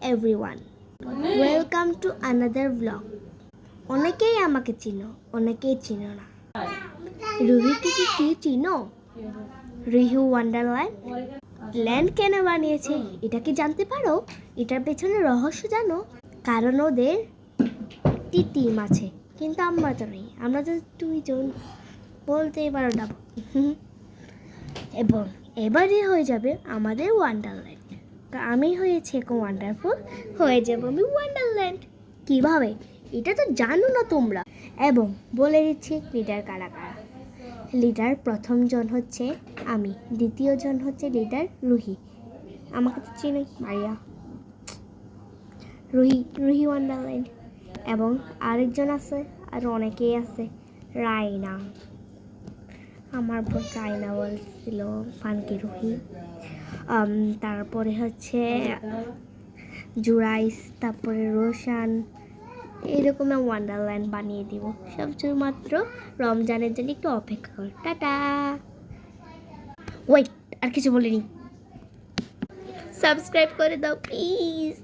everyone. Welcome to another vlog. অনেকেই আমাকে চিনো, অনেকেই চিনো না। রুহিকে কি চিনো? রিহু ওয়ান্ডারল্যান্ড ল্যান্ড কেন বানিয়েছে এটা কি জানতে পারো? এটার পেছনে রহস্য জানো? কারণ ওদের একটি টিম আছে, কিন্তু আমরা তো নেই, আমরা তো দুইজন, বলতেই পারো না। এবং এবারে হয়ে যাবে আমাদের ওয়ান্ডারল্যান্ড। তো আমি হয়েছে এখন ওয়ান্ডারফুল, হয়ে যাবো আমি ওয়ান্ডারল্যান্ড। কিভাবে এটা তো জানো না তোমরা। এবং বলে দিচ্ছি লিডার কারা কারা। লিডার প্রথম জন হচ্ছে আমি, দ্বিতীয় জন হচ্ছে লিডার রুহি, আমাকে তো চিনি মারিয়া, রুহি ওয়ান্ডারল্যান্ড। এবং আরেকজন আছে, আর অনেকেই আছে, রাইনা, আমার বোন রাইনা বলছিল ফানকি রুহি। তারপরে হচ্ছে জুরাইস, তারপরে রোশান। এরকম ওয়ান্ডারল্যান্ড বানিয়ে দিব মাত্র রমজানের জন্য। একটু অপেক্ষা কর, টাটা। ওয়েট, আর কিছু বলিনি। সাবস্ক্রাইব করে দাও প্লিজ।